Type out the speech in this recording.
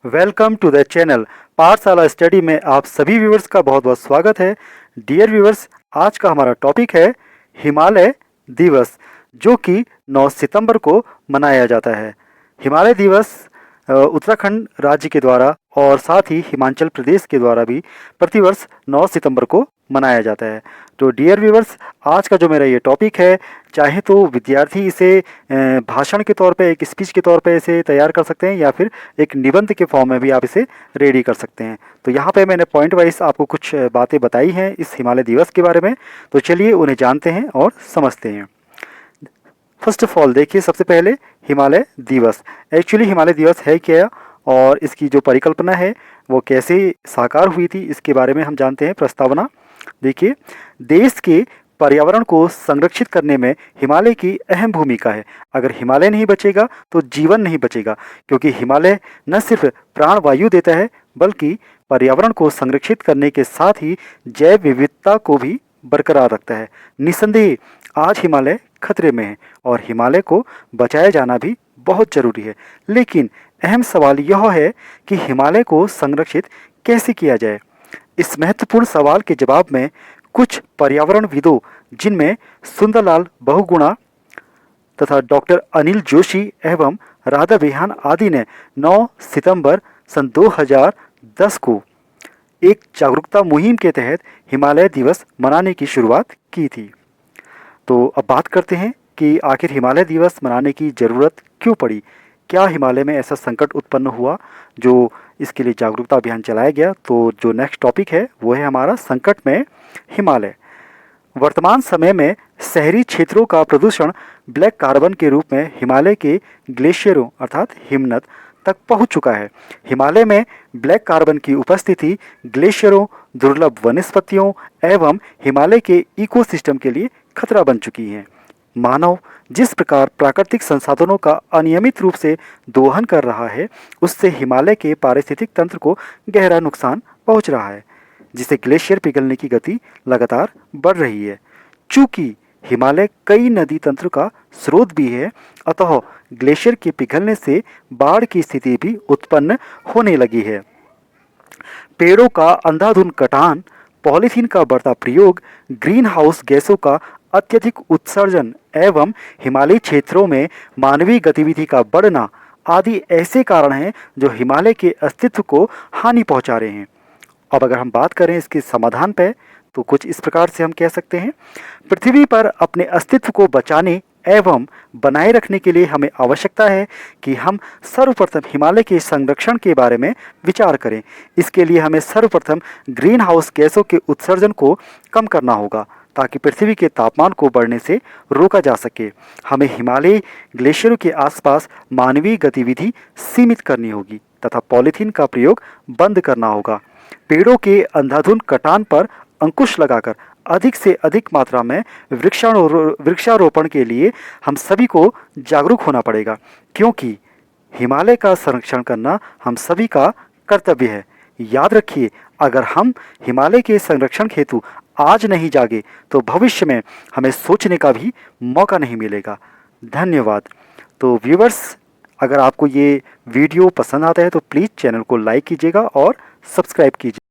Welcome to the channel पाठशाला study में आप सभी व्यूवर्स का बहुत बहुत स्वागत है। डियर व्यूवर्स, आज का हमारा टॉपिक है हिमालय दिवस, जो कि 9 सितंबर को मनाया जाता है। हिमालय दिवस उत्तराखंड राज्य के द्वारा और साथ ही हिमाचल प्रदेश के द्वारा भी प्रतिवर्ष 9 सितंबर को मनाया जाता है। तो डियर व्यूवर्स, आज का जो मेरा ये टॉपिक है, चाहे तो विद्यार्थी इसे भाषण के तौर पे, एक स्पीच के तौर पे इसे तैयार कर सकते हैं, या फिर एक निबंध के फॉर्म में भी आप इसे रेडी कर सकते हैं। तो यहाँ पे मैंने पॉइंट वाइज आपको कुछ बातें बताई हैं इस हिमालय दिवस के बारे में, तो चलिए उन्हें जानते हैं और समझते हैं। फर्स्ट ऑफ ऑल देखिए, सबसे पहले हिमालय दिवस। एक्चुअली हिमालय दिवस है क्या और इसकी जो परिकल्पना है वो कैसे साकार हुई थी, इसके बारे में हम जानते हैं। प्रस्तावना देखिए, देश के पर्यावरण को संरक्षित करने में हिमालय की अहम भूमिका है। अगर हिमालय नहीं बचेगा तो जीवन नहीं बचेगा, क्योंकि हिमालय न सिर्फ प्राणवायु देता है बल्कि पर्यावरण को संरक्षित करने के साथ ही जैव विविधता को भी बरकरार रखता है। निस्संदेह आज हिमालय खतरे में है और हिमालय को बचाया जाना भी बहुत जरूरी है। लेकिन अहम सवाल यह है कि हिमालय को संरक्षित कैसे किया जाए। इस महत्वपूर्ण सवाल के जवाब में कुछ पर्यावरणविदों, जिनमें सुंदरलाल बहुगुणा तथा डॉक्टर अनिल जोशी एवं राधा विहान आदि ने 9 सितंबर सन 2010 को एक जागरूकता मुहिम के तहत हिमालय दिवस मनाने की शुरुआत की थी। तो अब बात करते हैं कि आखिर हिमालय दिवस मनाने की ज़रूरत क्यों पड़ी। क्या हिमालय में ऐसा संकट उत्पन्न हुआ जो इसके लिए जागरूकता अभियान चलाया गया। तो जो नेक्स्ट टॉपिक है वो है हमारा संकट में हिमालय। वर्तमान समय में शहरी क्षेत्रों का प्रदूषण ब्लैक कार्बन के रूप में हिमालय के ग्लेशियरों अर्थात हिमनद तक पहुंच चुका है। हिमालय में ब्लैक कार्बन की उपस्थिति ग्लेशियरों, दुर्लभ वनस्पतियों एवं हिमालय के इकोसिस्टम के लिए खतरा बन चुकी है। मानव जिस प्रकार प्राकृतिक संसाधनों का अनियमित रूप से दोहन कर रहा है, उससे हिमालय के पारिस्थितिक तंत्र को गहरा नुकसान पहुंच रहा है, जिससे ग्लेशियर पिघलने की गति लगातार बढ़ रही है। चूंकि हिमालय कई नदी तंत्र का स्रोत भी है, अतः ग्लेशियर के पिघलने से बाढ़ की स्थिति भी उत्पन्न होने लगी है। पेड़ों का अंधाधुंध कटान, पॉलीथीन का बढ़ता प्रयोग, ग्रीन हाउस गैसों का अत्यधिक उत्सर्जन एवं हिमालयी क्षेत्रों में मानवीय गतिविधि का बढ़ना आदि ऐसे कारण हैं जो हिमालय के अस्तित्व को हानि पहुंचा रहे हैं। अब अगर हम बात करें इसके समाधान पे, तो कुछ इस प्रकार से हम कह सकते हैं। पृथ्वी पर अपने अस्तित्व को बचाने एवं बनाए रखने के लिए हमें आवश्यकता है कि हम सर्वप्रथम हिमालय के संरक्षण के बारे में विचार करें। इसके लिए हमें सर्वप्रथम ग्रीन हाउस गैसों के उत्सर्जन को कम करना होगा, ताकि पृथ्वी के तापमान को बढ़ने से रोका जा सके। हमें हिमालय ग्लेशियरों के आसपास मानवीय गतिविधि सीमित करनी होगी तथा पॉलीथीन का प्रयोग बंद करना होगा। पेड़ों के अंधाधुंध कटान पर अंकुश लगाकर अधिक से अधिक मात्रा में वृक्षारोपण के लिए हम सभी को जागरूक होना पड़ेगा, क्योंकि हिमालय का संरक्षण करना हम सभी का कर्तव्य है। याद रखिए, अगर हम हिमालय के संरक्षण हेतु आज नहीं जागे तो भविष्य में हमें सोचने का भी मौका नहीं मिलेगा। धन्यवाद। तो व्यूवर्स, अगर आपको ये वीडियो पसंद आता है तो प्लीज़ चैनल को लाइक कीजिएगा और सब्सक्राइब कीजिए।